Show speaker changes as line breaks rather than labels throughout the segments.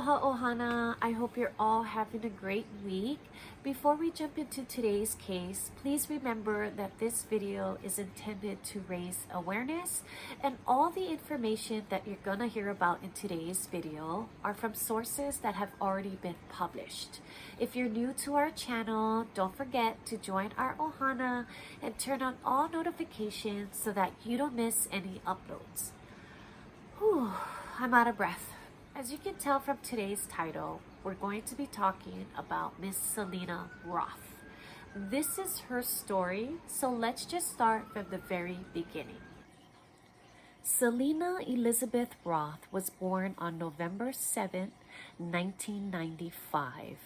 Aloha Ohana, I hope you're all having a great week. Before we jump into today's case, please remember that this video is intended to raise awareness, and all the information that you're gonna hear about in today's video are from sources that have already been published. If you're new to our channel, don't forget to join our Ohana and turn on all notifications so that you don't miss any uploads. Whew, I'm out of breath. As you can tell from today's title, we're going to be talking about Miss Selena Roth. This is her story, so let's just start from the very beginning. Selena Elizabeth Roth was born on November 7, 1995.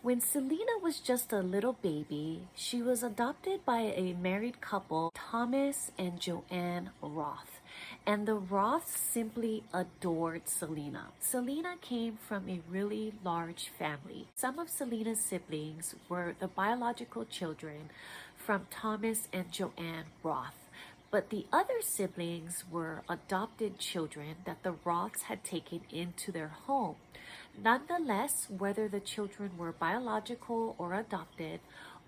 When Selena was just a little baby, she was adopted by a married couple, Thomas and Joanne Roth. And the Roths simply adored Selena. Selena came from a really large family. Some of Selena's siblings were the biological children from Thomas and Joanne Roth. But the other siblings were adopted children that the Roths had taken into their home. Nonetheless, whether the children were biological or adopted,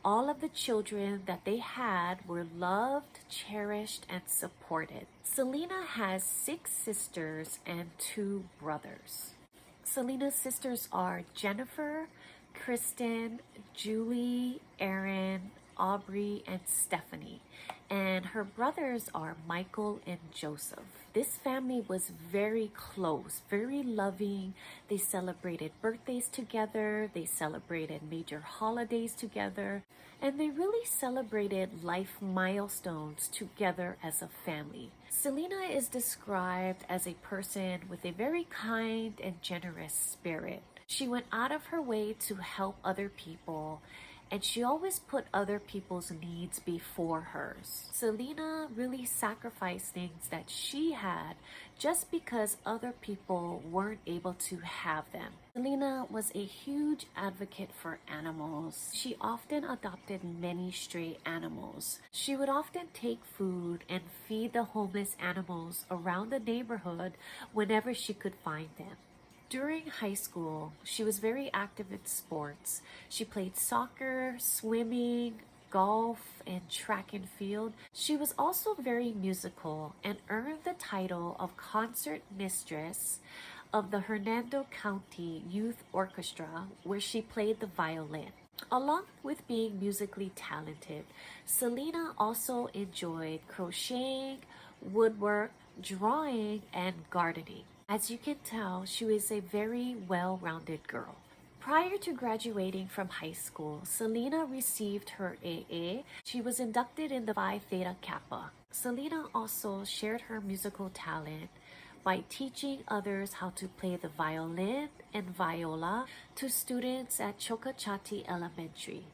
all of the children that they had were loved, cherished, and supported. Selena has 6 sisters and 2 brothers. Selena's sisters are Jennifer, Kristen, Julie, Aaron, Aubrey, and Stephanie. And her brothers are Michael and Joseph. This family was very close, very loving. They celebrated birthdays together, they celebrated major holidays together, and they really celebrated life milestones together as a family. Selena is described as a person with a very kind and generous spirit. She went out of her way to help other people, and she always put other people's needs before hers. Selena really sacrificed things that she had just because other people weren't able to have them. Selena was a huge advocate for animals. She often adopted many stray animals. She would often take food and feed the homeless animals around the neighborhood whenever she could find them. During high school, she was very active in sports. She played soccer, swimming, golf, and track and field. She was also very musical and earned the title of concert mistress of the Hernando County Youth Orchestra, where she played the violin. Along with being musically talented, Selena also enjoyed crocheting, woodwork, drawing, and gardening. As you can tell, she was a very well-rounded girl. Prior to graduating from high school, Selena received her AA. She was inducted in the Phi Theta Kappa. Selena also shared her musical talent by teaching others how to play the violin and viola to students at Chokachati Elementary.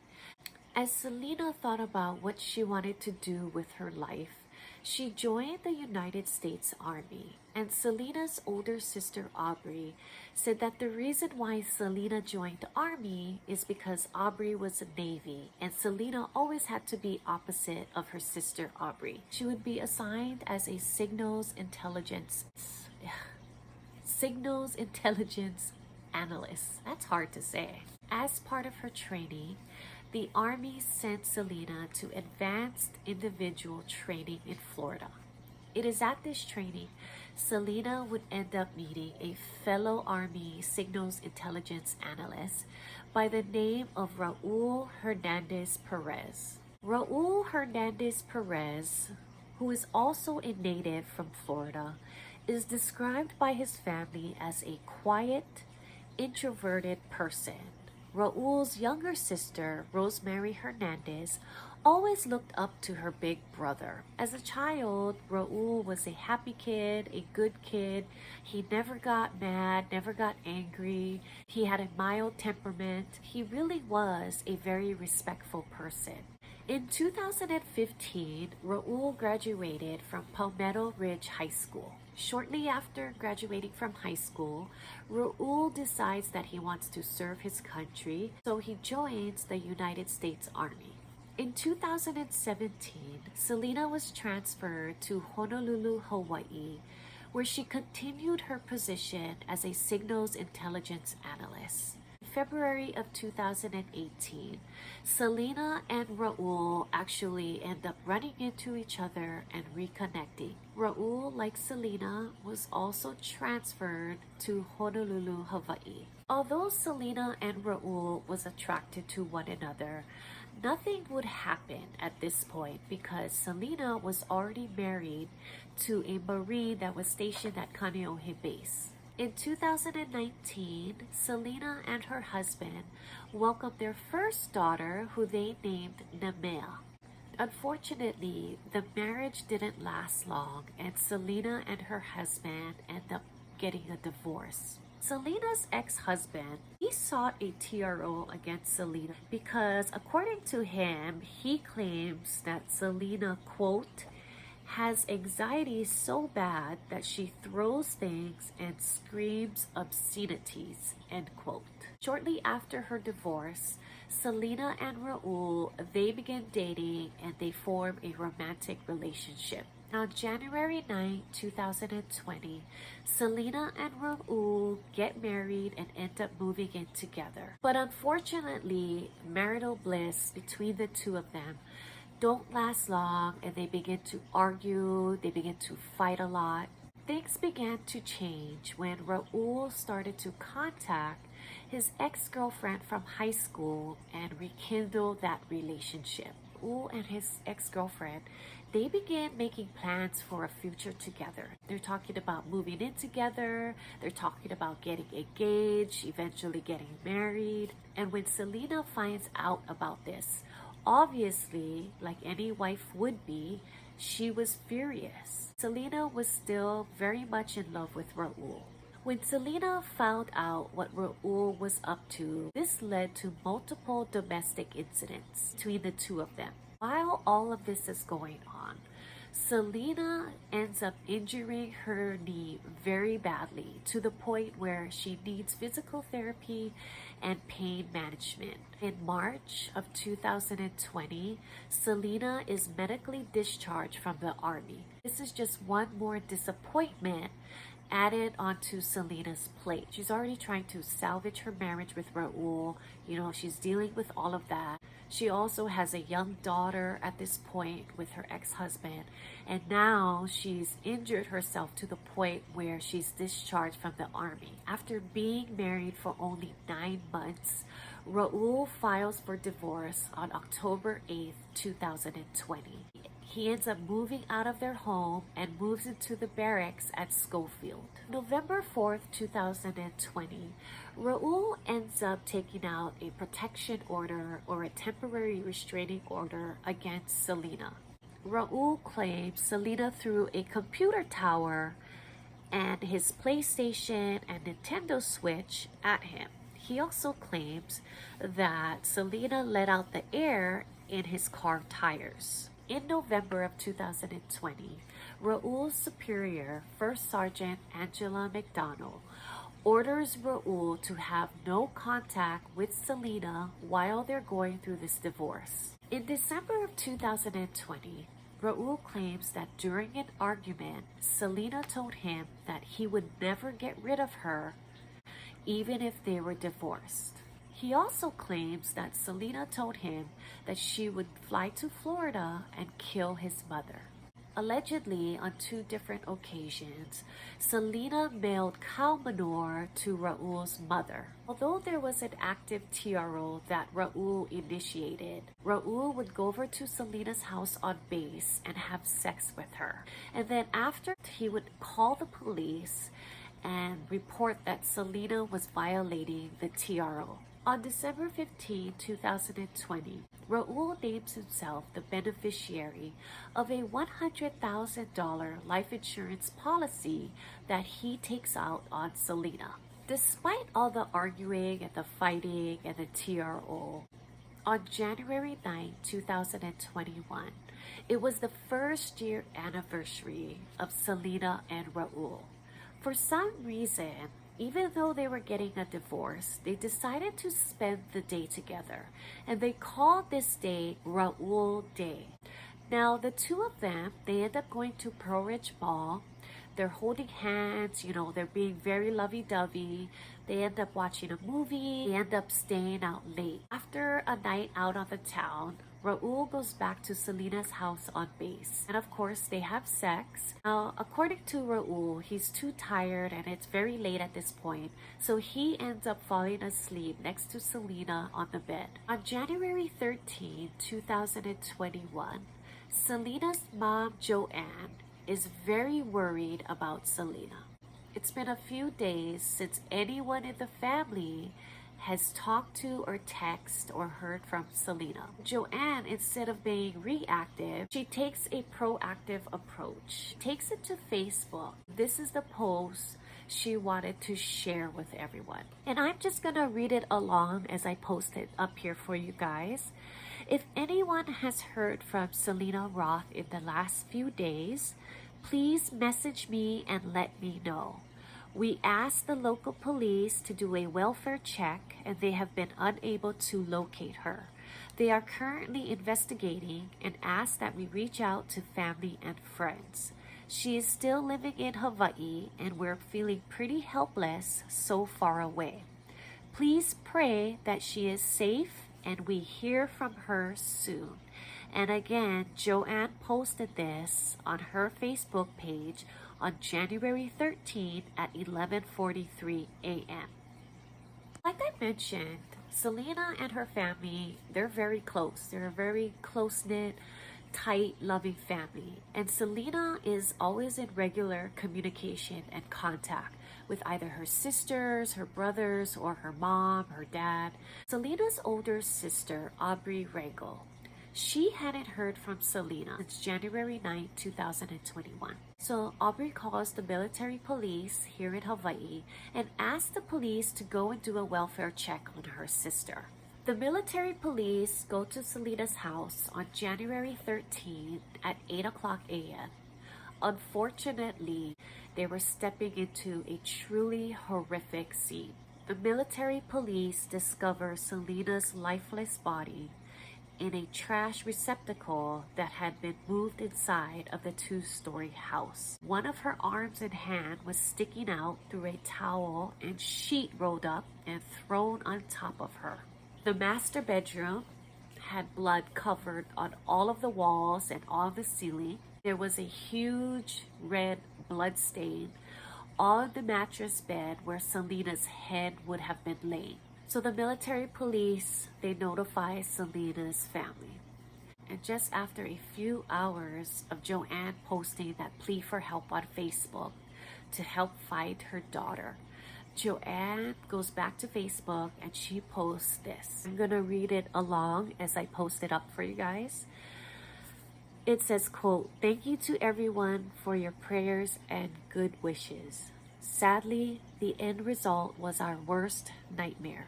As Selena thought about what she wanted to do with her life, she joined the United States Army, and Selena's older sister Aubrey said that the reason why Selena joined the Army is because Aubrey was a Navy, and Selena always had to be opposite of her sister Aubrey. She would be assigned as a signals intelligence analyst. That's hard to say. As part of her training, the Army sent Selena to advanced individual training in Florida. It is at this training Selena would end up meeting a fellow Army signals intelligence analyst by the name of Raul Hernandez Perez. Raul Hernandez Perez, who is also a native from Florida, is described by his family as a quiet, introverted person. Raul's younger sister, Rosemary Hernandez, always looked up to her big brother. As a child, Raul was a happy kid, a good kid. He never got mad, never got angry. He had a mild temperament. He really was a very respectful person. In 2015, Raul graduated from Palmetto Ridge High School. Shortly after graduating from high school, Raul decides that he wants to serve his country, so he joins the United States Army. In 2017, Selena was transferred to Honolulu, Hawaii, where she continued her position as a signals intelligence analyst. In February of 2018, Selena and Raul actually end up running into each other and reconnecting. Raul, like Selena, was also transferred to Honolulu, Hawaii. Although Selena and Raul was attracted to one another, nothing would happen at this point because Selena was already married to a Marine that was stationed at Kaneohe Base. In 2019, Selena and her husband welcomed their first daughter, who they named Nemea. Unfortunately, the marriage didn't last long, and Selena and her husband ended up getting a divorce. Selena's ex-husband, he sought a TRO against Selena because, according to him, he claims that Selena, quote, has anxiety so bad that she throws things and screams obscenities, end quote. Shortly after her divorce, Selena and Raul, they began dating and they formed a romantic relationship. On January 9, 2020, Selena and Raul get married and end up moving in together. But unfortunately, marital bliss between the two of them don't last long, and they begin to argue, they begin to fight a lot. Things began to change when Raul started to contact his ex-girlfriend from high school and rekindle that relationship. Raul and his ex-girlfriend, they began making plans for a future together. They're talking about moving in together, they're talking about getting engaged, eventually getting married. And when Selena finds out about this, obviously, like any wife would be, she was furious. Selena was still very much in love with Raul. When Selena found out what Raul was up to, this led to multiple domestic incidents between the two of them. While all of this is going on, Selena ends up injuring her knee very badly to the point where she needs physical therapy and pain management. In March of 2020, Selena is medically discharged from the Army. This is just one more disappointment added onto Selena's plate. She's already trying to salvage her marriage with Raul. She's dealing with all of that. She also has a young daughter at this point with her ex-husband. And now she's injured herself to the point where she's discharged from the Army. After being married for only 9 months, Raul files for divorce on October 8th, 2020. He ends up moving out of their home and moves into the barracks at Schofield. November 4th, 2020, Raul ends up taking out a protection order or a temporary restraining order against Selena. Raul claims Selena threw a computer tower and his PlayStation and Nintendo Switch at him. He also claims that Selena let out the air in his car tires. In November of 2020, Raul's superior, First Sergeant Angela McDonald, orders Raul to have no contact with Selena while they're going through this divorce. In December of 2020, Raul claims that during an argument, Selena told him that he would never get rid of her even if they were divorced. He also claims that Selena told him that she would fly to Florida and kill his mother. Allegedly, on 2 different occasions, Selena mailed cow manure to Raul's mother. Although there was an active TRO that Raul initiated, Raul would go over to Selena's house on base and have sex with her. And then after, he would call the police and report that Selena was violating the TRO. On December 15, 2020, Raul names himself the beneficiary of a $100,000 life insurance policy that he takes out on Selena. Despite all the arguing and the fighting and the TRO, on January 9, 2021, it was the first-year anniversary of Selena and Raul. For some reason, even though they were getting a divorce, they decided to spend the day together, and they called this day Raul Day. Now, the two of them, they end up going to Pro Ridge Mall. They're holding hands, they're being very lovey-dovey. They end up watching a movie. They end up staying out late. After a night out on the town, Raul goes back to Selena's house on base. And of course, they have sex. Now, according to Raul, he's too tired and it's very late at this point. So he ends up falling asleep next to Selena on the bed. On January 13, 2021, Selena's mom, Joanne, is very worried about Selena. It's been a few days since anyone in the family has talked to or texted or heard from Selena. Joanne, instead of being reactive, she takes a proactive approach. She takes it to Facebook. This is the post she wanted to share with everyone. And I'm just gonna read it along as I post it up here for you guys. If anyone has heard from Selena Roth in the last few days, please message me and let me know. We asked the local police to do a welfare check and they have been unable to locate her. They are currently investigating and ask that we reach out to family and friends. She is still living in Hawaii and we're feeling pretty helpless so far away. Please pray that she is safe and we hear from her soon. And again, Joanne posted this on her Facebook page on January 13 at 11:43 a.m. Like I mentioned, Selena and her family, they're very close. They're a very close-knit, tight, loving family. And Selena is always in regular communication and contact with either her sisters, her brothers, or her mom, her dad. Selena's older sister, Aubrey Rangel, she hadn't heard from Selena since January 9, 2021. So Aubrey calls the military police here in Hawaii and asks the police to go and do a welfare check on her sister. The military police go to Selena's house on January 13 at 8 o'clock a.m. Unfortunately, they were stepping into a truly horrific scene. The military police discover Selena's lifeless body in a trash receptacle that had been moved inside of the two-story house. One of her arms and hand was sticking out through a towel and sheet rolled up and thrown on top of her. The master bedroom had blood covered on all of the walls and all of the ceiling. There was a huge red blood stain on the mattress bed where Selena's head would have been laying. So the military police, they notify Selena's family. And just after a few hours of Joanne posting that plea for help on Facebook to help find her daughter, Joanne goes back to Facebook and she posts this. I'm gonna read it along as I post it up for you guys. It says, quote, "Thank you to everyone for your prayers and good wishes. Sadly, the end result was our worst nightmare.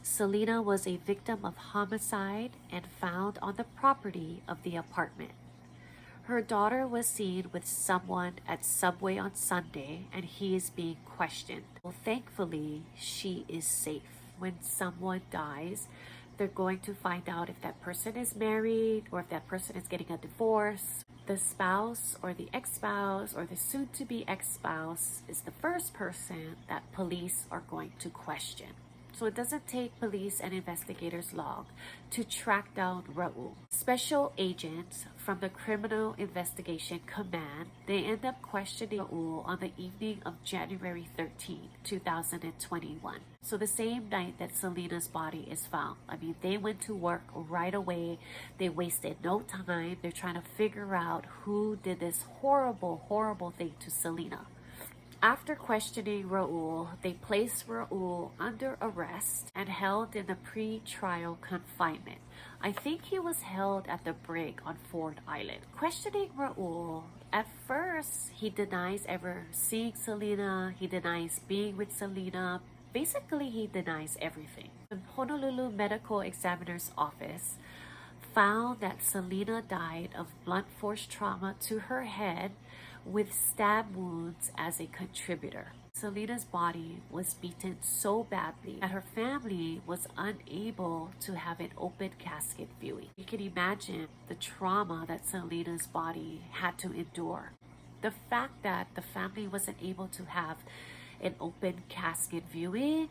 Selena was a victim of homicide and found on the property of the apartment. Her daughter was seen with someone at Subway on Sunday and he is being questioned. Well, thankfully, she is safe. When someone dies, they're going to find out if that person is married or if that person is getting a divorce. The spouse or the ex-spouse or the soon-to-be ex-spouse is the first person that police are going to question. So it doesn't take police and investigators long to track down Raul. Special agents from the Criminal Investigation Command, they end up questioning Raul on the evening of January 13, 2021. So the same night that Selena's body is found. I mean, they went to work right away. They wasted no time. They're trying to figure out who did this horrible, horrible thing to Selena. After questioning Raul, they placed Raul under arrest and held in a pre-trial confinement. I think he was held at the brig on Ford Island. Questioning Raul, at first he denies ever seeing Selena, he denies being with Selena. Basically, he denies everything. The Honolulu Medical Examiner's Office found that Selena died of blunt force trauma to her head with stab wounds as a contributor. Selena's body was beaten so badly that her family was unable to have an open casket viewing. You can imagine the trauma that Selena's body had to endure. The fact that the family wasn't able to have an open casket viewing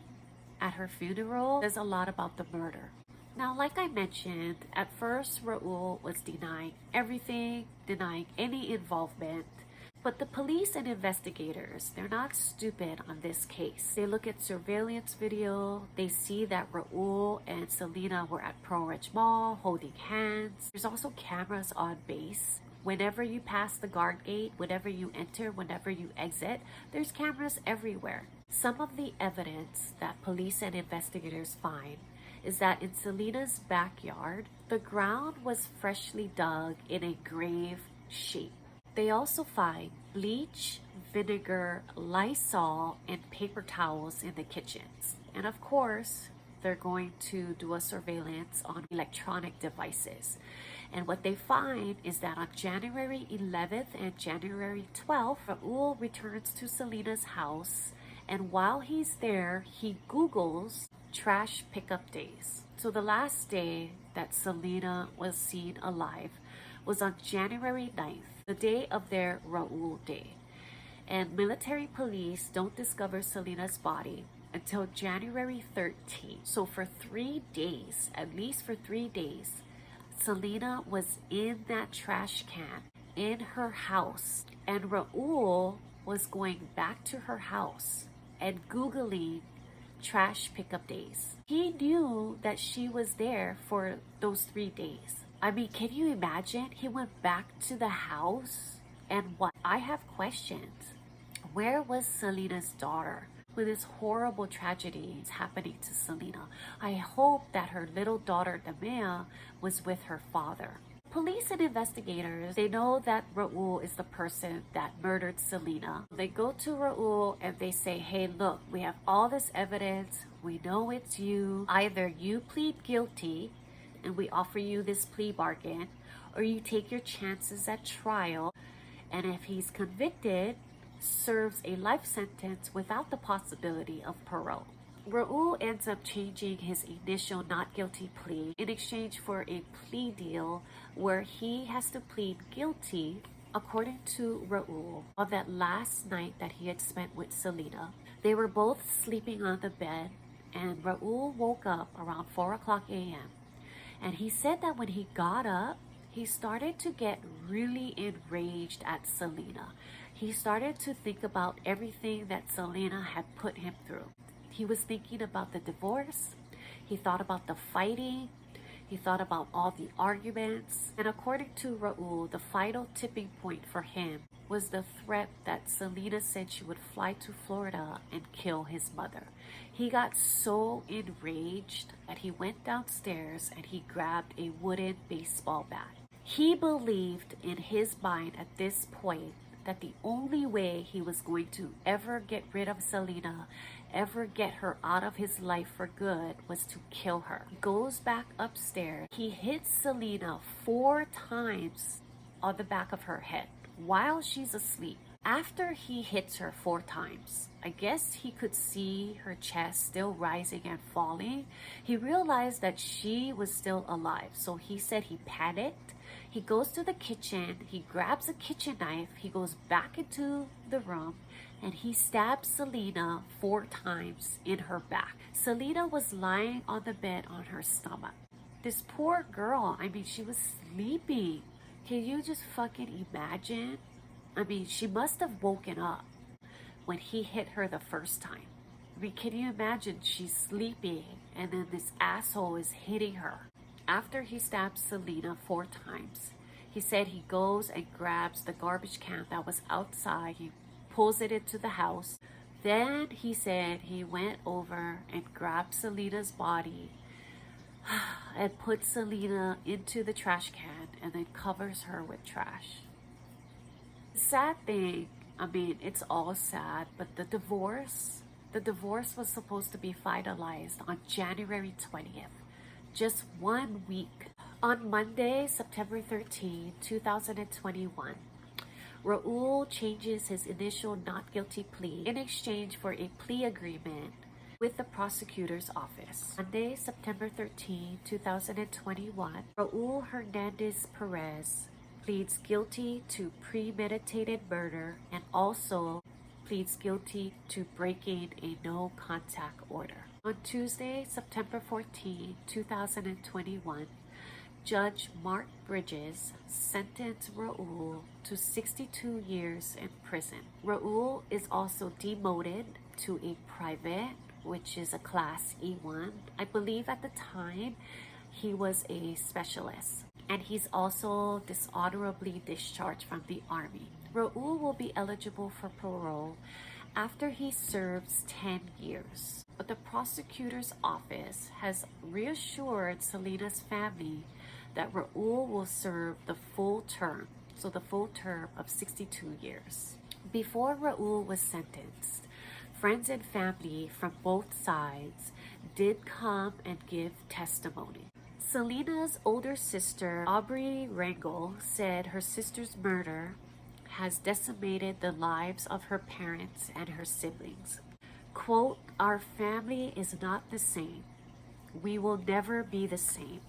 at her funeral says a lot about the murder. Now, like I mentioned, at first Raul was denying everything, denying any involvement. But the police and investigators, they're not stupid on this case. They look at surveillance video, they see that Raul and Selena were at Pearl Ridge Mall holding hands. There's also cameras on base. Whenever you pass the guard gate, whenever you enter, whenever you exit, there's cameras everywhere. Some of the evidence that police and investigators find is that in Selena's backyard, the ground was freshly dug in a grave shape. They also find bleach, vinegar, Lysol, and paper towels in the kitchens. And of course, they're going to do a surveillance on electronic devices. And what they find is that on January 11th and January 12th, Raul returns to Selena's house. And while he's there, he Googles trash pickup days. So the last day that Selena was seen alive was on January 9th, the day of their Raul Day. And military police don't discover Selena's body until January 13th. So for 3 days, at least for 3 days, Selena was in that trash can in her house. And Raul was going back to her house and Googling trash pickup days. He knew that she was there for those 3 days. I mean, can you imagine? He went back to the house and what? I have questions. Where was Selena's daughter when this horrible tragedy is happening to Selena? I hope that her little daughter, Nemea, was with her father. Police and investigators, they know that Raul is the person that murdered Selena. They go to Raul and they say, hey, look, we have all this evidence. We know it's you. Either you plead guilty and we offer you this plea bargain, or you take your chances at trial, and if he's convicted, serves a life sentence without the possibility of parole. Raul ends up changing his initial not guilty plea in exchange for a plea deal where he has to plead guilty. According to Raul, on that last night that he had spent with Selena, they were both sleeping on the bed, and Raul woke up around 4 o'clock a.m. And he said that when he got up, he started to get really enraged at Selena. He started to think about everything that Selena had put him through. He was thinking about the divorce. He thought about the fighting. He thought about all the arguments. And according to Raul, the final tipping point for him was the threat that Selena said she would fly to Florida and kill his mother. He got so enraged that he went downstairs and he grabbed a wooden baseball bat. He believed in his mind at this point that the only way he was going to ever get rid of Selena, ever get her out of his life for good, was to kill her. He goes back upstairs. He hits Selena 4 times on the back of her head while she's asleep. After he hits her 4 times, I guess he could see her chest still rising and falling. He realized that she was still alive. So he said he panicked. He goes to the kitchen. He grabs a kitchen knife. He goes back into the room and he stabs Selena 4 times in her back. Selena was lying on the bed on her stomach. This poor girl, I mean, she was sleeping. Can you just fucking imagine? I mean, she must have woken up when he hit her the first time. I mean, can you imagine? She's sleeping and then this asshole is hitting her. After he stabs Selena 4 times, he said he goes and grabs the garbage can that was outside. He pulls it into the house. Then he said he went over and grabbed Selena's body and put Selena into the trash can and then covers her with trash. The sad thing, I mean, it's all sad, but the divorce was supposed to be finalized on January 20th. Just 1 week. On Monday, September 13, 2021, Raul changes his initial not guilty plea in exchange for a plea agreement with the prosecutor's office. Monday, September 13, 2021, Raul Hernandez Perez pleads guilty to premeditated murder and also pleads guilty to breaking a no contact order. On Tuesday, September 14, 2021, Judge Mark Bridges sentenced Raul to 62 years in prison. Raul is also demoted to a private, which is a class E1. I believe at the time he was a specialist. And he's also dishonorably discharged from the Army. Raul will be eligible for parole after he serves 10 years. But the prosecutor's office has reassured Selena's family that Raul will serve the full term, so the full term of 62 years. Before Raul was sentenced, friends and family from both sides did come and give testimony. Selena's older sister, Aubrey Rangel, said her sister's murder has decimated the lives of her parents and her siblings. Quote, "Our family is not the same. We will never be the same.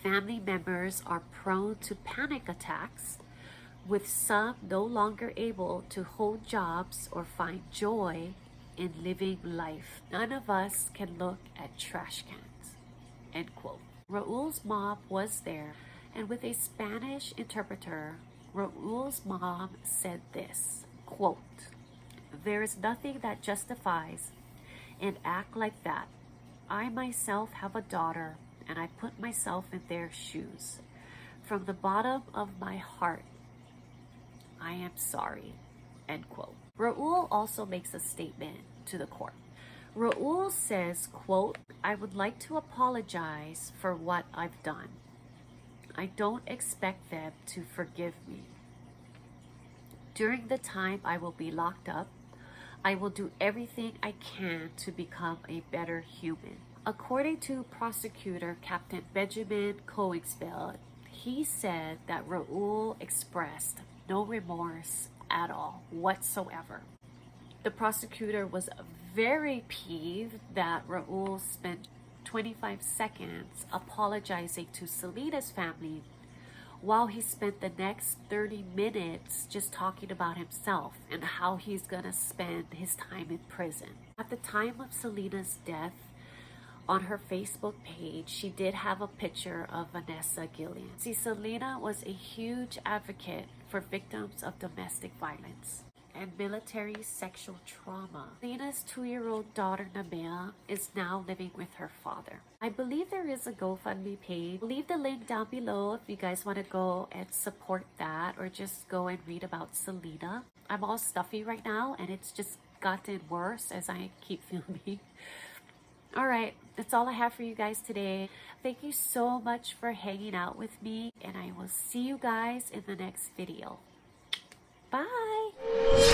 Family members are prone to panic attacks, with some no longer able to hold jobs or find joy in living life. None of us can look at trash cans." End quote. Raul's mom was there, and with a Spanish interpreter, Raul's mom said this, quote, "There is nothing that justifies an act like that. I myself have a daughter, and I put myself in their shoes. From the bottom of my heart, I am sorry." End quote. Raul also makes a statement to the court. Raul says, quote, "I would like to apologize for what I've done. I don't expect them to forgive me. During the time I will be locked up, I will do everything I can to become a better human." According to prosecutor Captain Benjamin Coinsfeld, he said that Raul expressed no remorse at all whatsoever. The prosecutor was very peeved that Raul spent 25 seconds apologizing to Selena's family while he spent the next 30 minutes just talking about himself and how he's gonna spend his time in prison. At the time of Selena's death, on her Facebook page, she did have a picture of Vanessa Gillian. See, Selena was a huge advocate for victims of domestic violence and military sexual trauma. Selena's 2-year-old daughter, Namea, is now living with her father. I believe there is a GoFundMe page. I'll leave the link down below if you guys want to go and support that or just go and read about Selena. I'm all stuffy right now and it's just gotten worse as I keep filming. Alright, that's all I have for you guys today. Thank you so much for hanging out with me, and I will see you guys in the next video. Bye!